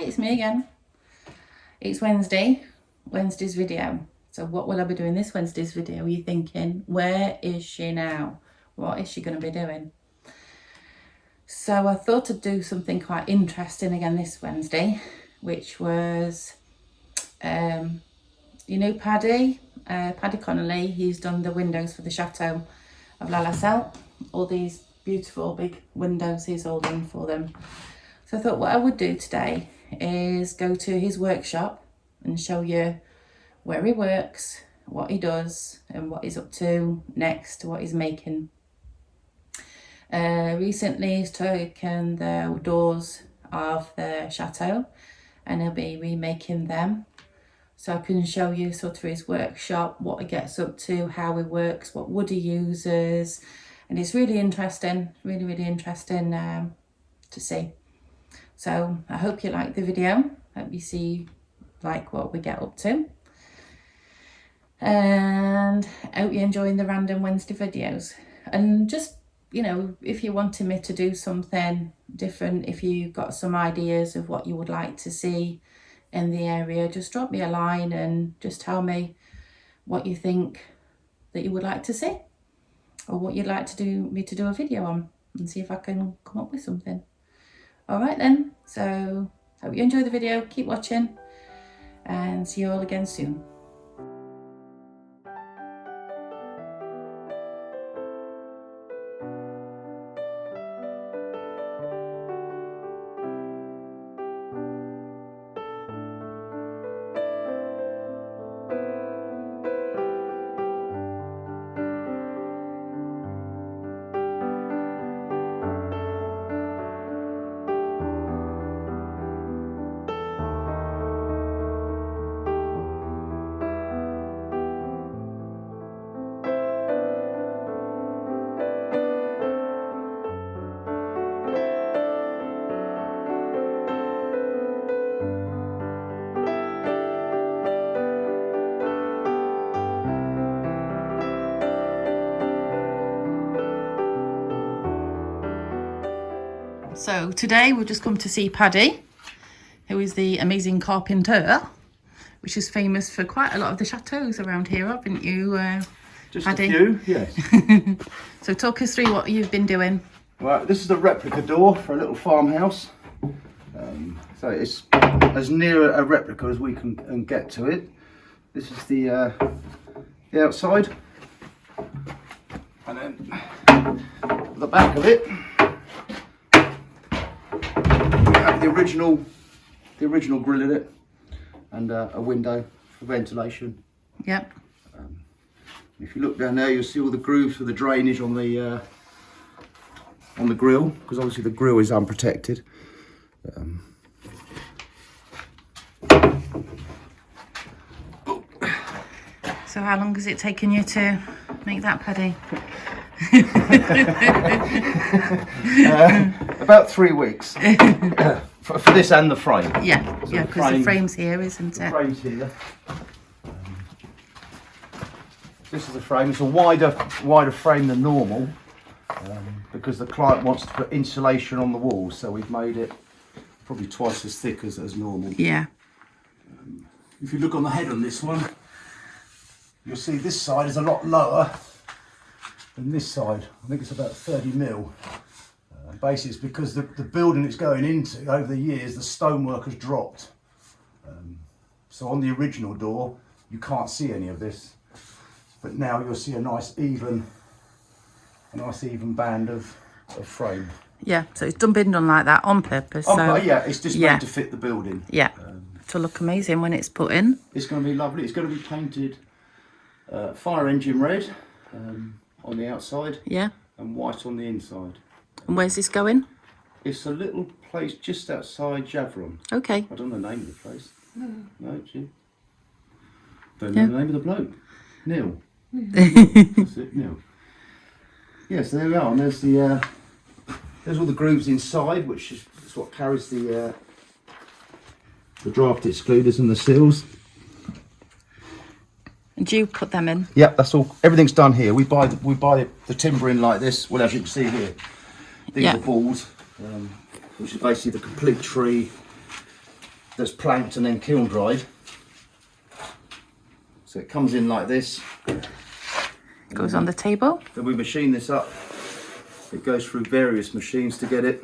it's me again. It's Wednesday's video. So what will I be doing this Wednesday's video? Are you thinking, where is she now? What is she going to be doing? So I thought I'd do something quite interesting again this Wednesday, which was, you know Paddy Connelly. He's done the windows for the Château of La Salle. All these beautiful big windows he's all done for them. So I thought what I would do today is go to his workshop and show you where he works, what he does and what he's up to next, what he's making. Recently he's taken the doors of the Château and he'll be remaking them. So I can show you sort of his workshop, what he gets up to, how he works, what wood he uses. And it's really interesting, really interesting to see. So I hope you like the video. Hope you see like what we get up to. And I hope you're enjoying the random Wednesday videos. And just, you know, if you wanted me to do something different, if you've got some ideas of what you would like to see in the area, just drop me a line and just tell me what you think that you would like to see, or what you'd like to do me to do a video on, and see if I can come up with something. All right then, so hope you enjoy the video, keep watching, and see you all again soon. So today we've just come to see Paddy, who is the amazing carpenter, which is famous for quite a lot of the chateaux around here, haven't you, Just Paddy? a few, yes. So talk us through what you've been doing. Well, this is the replica door for a little farmhouse. So it's as near a replica as we can get to it. This is the outside. And then the back of it, the original grill in it, and a window for ventilation. Yep. If you look down there, you'll see all the grooves for the drainage on the grill, because obviously the grill is unprotected. So how long has it taken you to make that, Paddy? About 3 weeks. For this and the frame. Yeah, So yeah, because the frame's here, isn't the it? frame's here. This is the frame. It's a wider frame than normal, because the client wants to put insulation on the walls, so we've made it probably twice as thick as normal. Yeah. If you look on the head on this one, you'll see this side is a lot lower than this side. I think it's about 30 mil. Basically it's because the building it's going into, over the years, the stonework has dropped. So on the original door, you can't see any of this. But now you'll see a nice even band of frame. Yeah, so it's been done like that on purpose. So Yeah, it's just made to fit the building. Yeah, to look amazing when it's put in. It's going to be lovely. It's going to be painted fire engine red on the outside. Yeah. And white on the inside. And where's this going? It's a little place just outside Javron. Okay. I don't know the name of the place. No, gee. Don't know the name of the bloke. Neil. That's it, Neil. Yeah, so there we are. And there's all the grooves inside, which is what carries the draft excluders and the seals. And do you put them in? Yep, that's all. Everything's done here. We buy the timber in like this. Well, as you can see here, these are balls, which is basically the complete tree that's planked and then kiln dried. So it comes in like this. Goes on the table. Then we machine this up. It goes through various machines to get it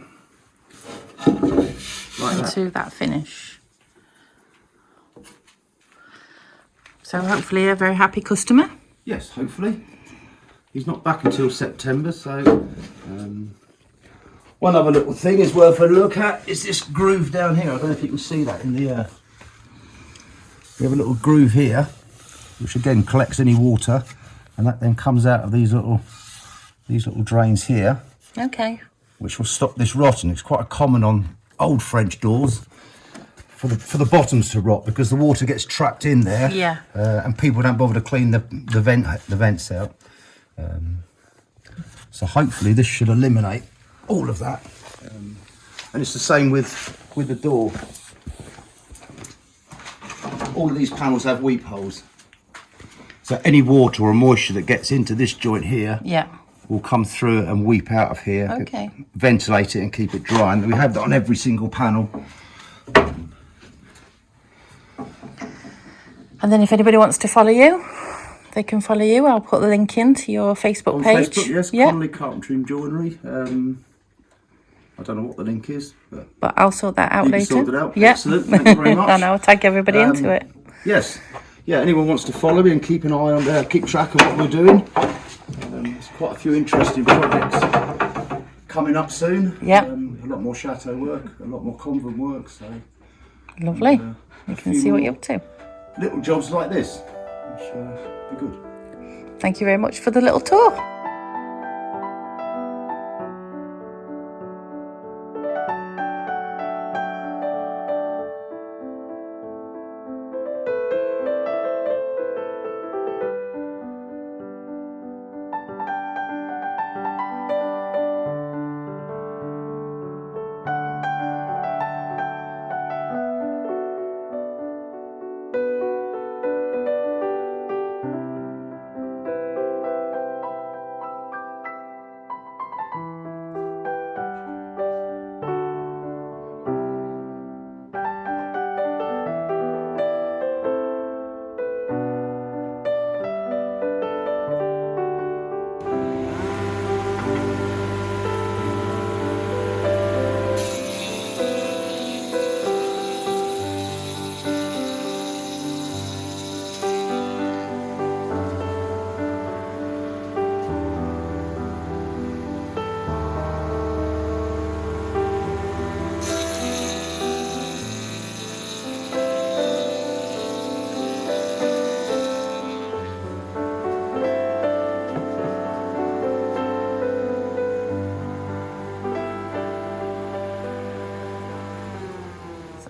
like into that finish. So hopefully a very happy customer. Yes, hopefully. He's not back until September, so one other little thing is worth a look at is this groove down here. I don't know if you can see that in the we have a little groove here which again collects any water, and that then comes out of these little drains here. Okay. Which will stop this rotting. It's quite common on old French doors for the bottoms to rot because the water gets trapped in there. Yeah. And people don't bother to clean the vents out. So hopefully this should eliminate all of that. And it's the same with the door. All of these panels have weep holes. So any water or moisture that gets into this joint here will come through and weep out of here. Okay. Ventilate it and keep it dry. And we have that on every single panel. And then if anybody wants to follow you, they can follow you. I'll put the link into your Facebook on page. Facebook, yes, Connelly Carpentry and Joinery. I don't know what the link is, but I'll sort that out later. Sort it out. Yeah. Excellent. Thank you very much. And I'll tag everybody into it. Yes. Yeah. Anyone wants to follow me and keep an eye on, keep track of what we're doing. There's quite a few interesting projects coming up soon. Yeah. A lot more chateau work, a lot more convent work. So lovely. You can see what you're up to. Little jobs like this, which be good. Thank you very much for the little tour.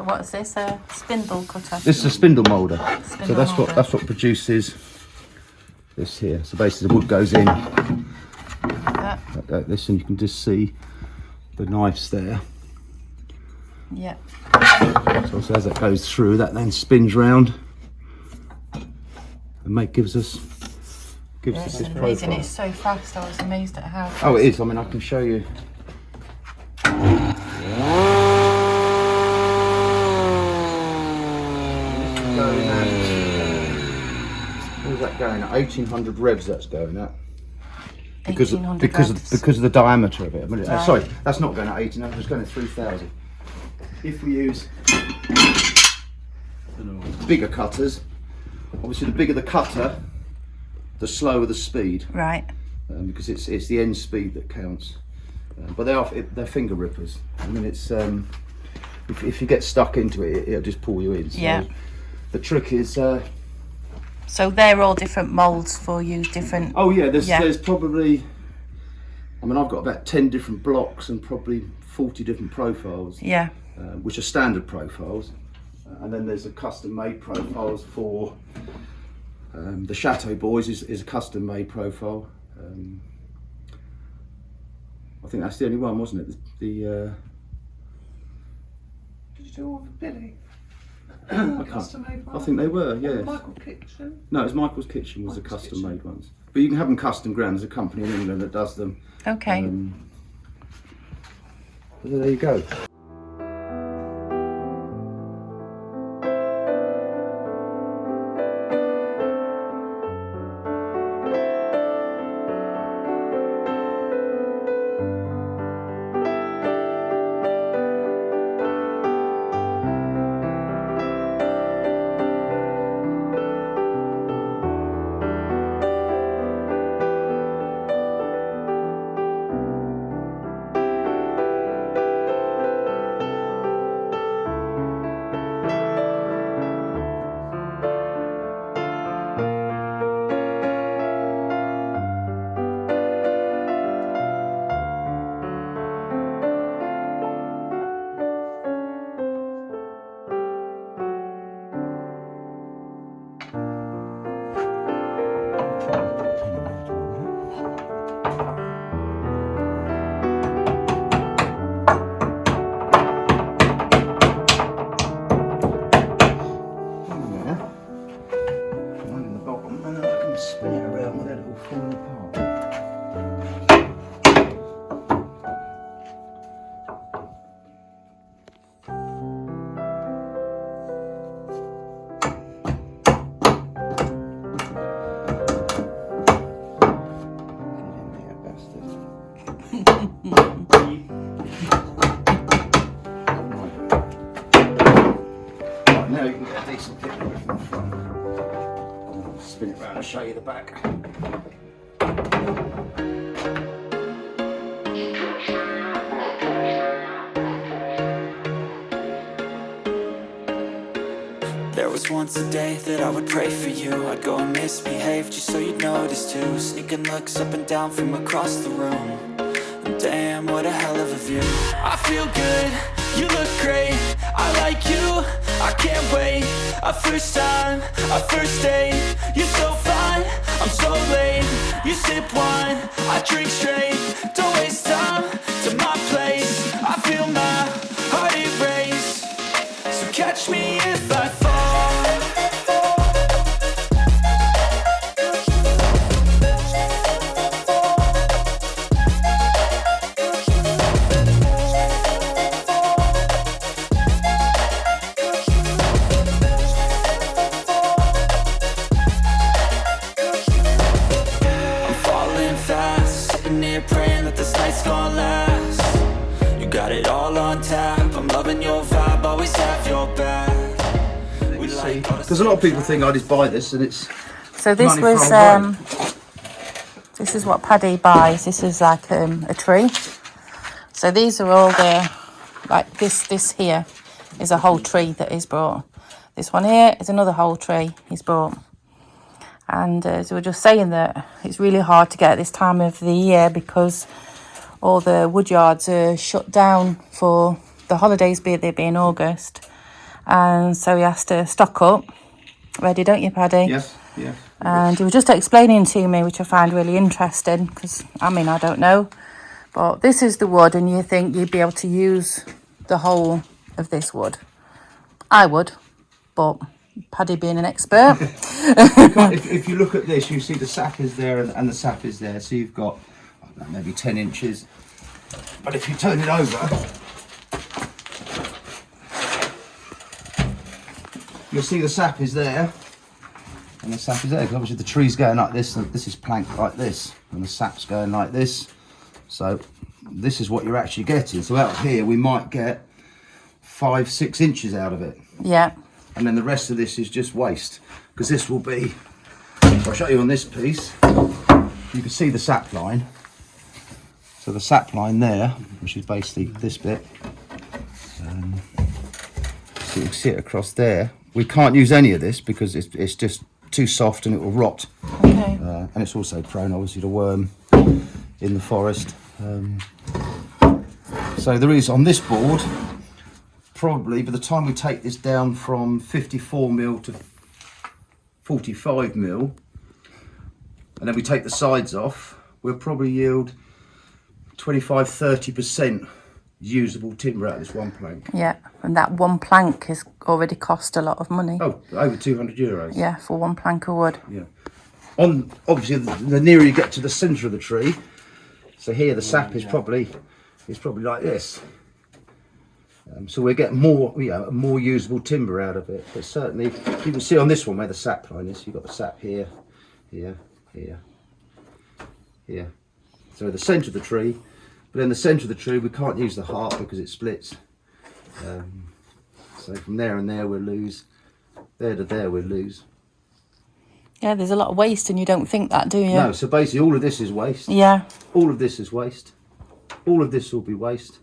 What's this? A spindle cutter? This is a spindle moulder. Spindle So that's what produces this here. So basically the wood goes in like this, and you can just see the knives there. Yeah. So as that goes through, that then spins round and gives us this profile. It's so fast. I was amazed at how fast. Oh, it is. I mean, I can show you. What is that going at? 1800 revs. That's going at. Because of the diameter of it. I mean, right. Sorry, that's not going at 1800. It's going at 3000. If we use bigger cutters, obviously the bigger the cutter, the slower the speed. Right. Because it's the end speed that counts. But they're finger rippers. I mean, it's if you get stuck into it, it'll just pull you in. So yeah. The trick is. So they're all different moulds for you, different. Oh yeah, there's probably. I mean, I've got about 10 different blocks and probably 40 different profiles. Yeah. Which are standard profiles, and then there's a custom-made profiles for the Château boys is a custom-made profile. I think that's the only one, wasn't it? Did you do all for Billy? Custom-made ones? I think they were, yes. Michael's Kitchen? No, it was Michael's Kitchen was the custom-made ones. But you can have them custom ground. There's a company in England that does them. Okay. But there you go. piece of kit away from the front. I'll spin it around and show you the back. There was once a day that I would pray for you. I'd go and misbehave just so you'd notice too. Sneaking looks up and down from across the room. And damn, what a hell of a view. I feel good, you look great, I like you, I can't wait. A first time, a first date. You're so fine, I'm so late. You sip wine, I drink straight. Don't waste time to my place. I feel my heart erase. So catch me if I fall. Praying that this night's gonna last. You got it all on tap. I'm loving your vibe, always have your back. Because a lot of people think I just buy this and it's So this money was thrown away. this is what Paddy buys. This is like a tree. So these are all the, like this here is a whole tree that he's brought. This one here is another whole tree he's brought. And so we're just saying that it's really hard to get at this time of the year because all the wood yards are shut down for the holidays, be they be in August. And so he has to stock up. Ready, don't you, Paddy? Yes, yes. And he was just explaining to me, which I found really interesting because, I mean, I don't know. But this is the wood and you think you'd be able to use the whole of this wood. I would, but Paddy being an expert. If you look at this, you see the sap is there and the sap is there. So you've got, I don't know, maybe 10 inches. But if you turn it over, you'll see the sap is there. And the sap is there. Because obviously the tree's going like this, and this is planked like this. And the sap's going like this. So this is what you're actually getting. So out here, we might get 5-6 inches out of it. Yeah. And then the rest of this is just waste, because this will be, I'll show you on this piece, you can see the sap line. So the sap line there, which is basically this bit, so you can see it across there. We can't use any of this because it's just too soft and it will rot. Okay. And it's also prone obviously to worm in the forest. So there is on this board, probably by the time we take this down from 54mm to 45mm, and then we take the sides off, we'll probably yield 25-30% usable timber out of this one plank. Yeah, and that one plank has already cost a lot of money. Oh, over €200. Yeah, for one plank of wood. Yeah. On obviously the nearer you get to the centre of the tree, so here the sap is probably like this. So we get more, more usable timber out of it. But certainly, you can see on this one where the sap line is. You've got the sap here, here, here, here. So the centre of the tree, but in the centre of the tree we can't use the heart because it splits. So from there and there we'll lose. There to there we'll lose. Yeah, there's a lot of waste, and you don't think that, do you? No. So basically, all of this is waste. Yeah. All of this is waste. All of this will be waste.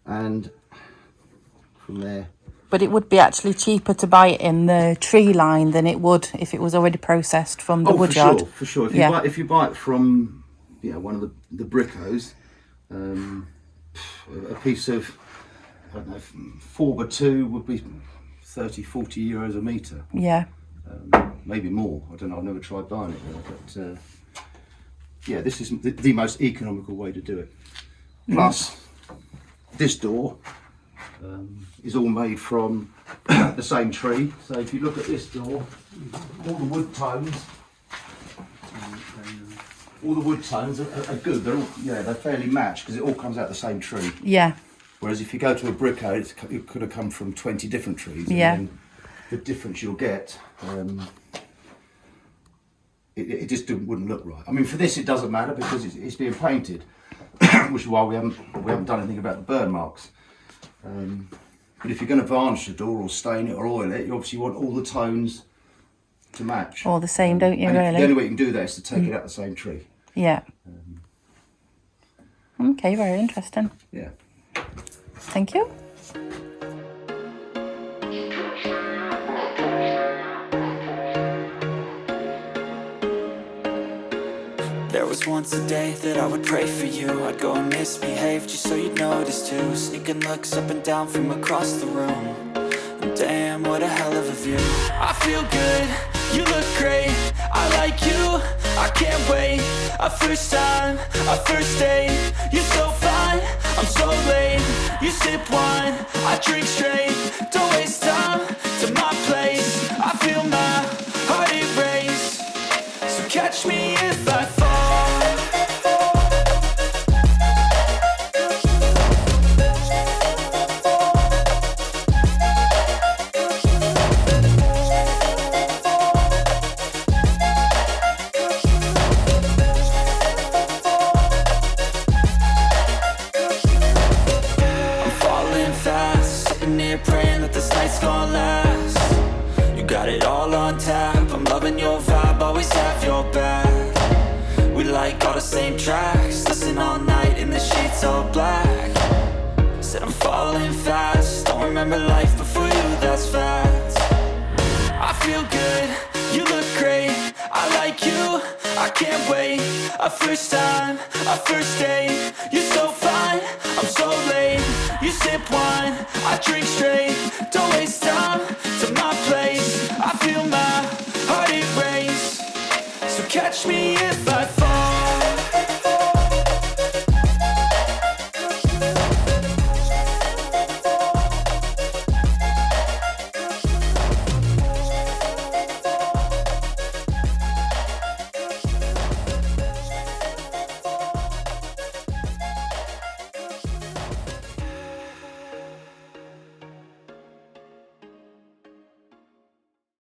And from there. But it would be actually cheaper to buy it in the tree line than it would if it was already processed from the wood yard. For sure. If you buy it from one of the brickos, a piece of, I don't know, 4x2 would be 30-40 euros a metre. Yeah. Maybe more. I don't know. I've never tried buying it there, but yeah, this is the most economical way to do it. Plus, this door is all made from the same tree. So if you look at this door, all the wood tones are good. They're all, they're fairly matched because it all comes out the same tree. Yeah. Whereas if you go to a bricko, it could have come from 20 different trees. Yeah. And then the difference you'll get, it just wouldn't look right. I mean, for this it doesn't matter because it's being painted, which is why we haven't done anything about the burn marks. But if you're going to varnish the door or stain it or oil it, you obviously want all the tones to match. All the same, don't you, and really? The only way you can do that is to take it out the same tree. Yeah. Okay, very interesting. Yeah. Thank you. There was once a day that I would pray for you. I'd go and misbehave just so you'd notice too. Sneaking looks up and down from across the room. And damn, what a hell of a view. I feel good, you look great, I like you, I can't wait. A first time, a first date, you're so fine, I'm so late. You sip wine, I drink straight, don't waste time to my place. I feel my heart erase, so catch me if I fall. Praying that this night's gonna last. You got it all on tap, I'm loving your vibe, always have your back. We like all the same tracks, listen all night in the sheets all black. Said I'm falling fast, don't remember life before you, that's fact. I feel good, you look great, I like you, I can't wait. A first time, a first date, you're so fine, I'm so late. You sip wine, I drink straight, don't waste time to my place. I feel my heart erase, so catch me if I fall.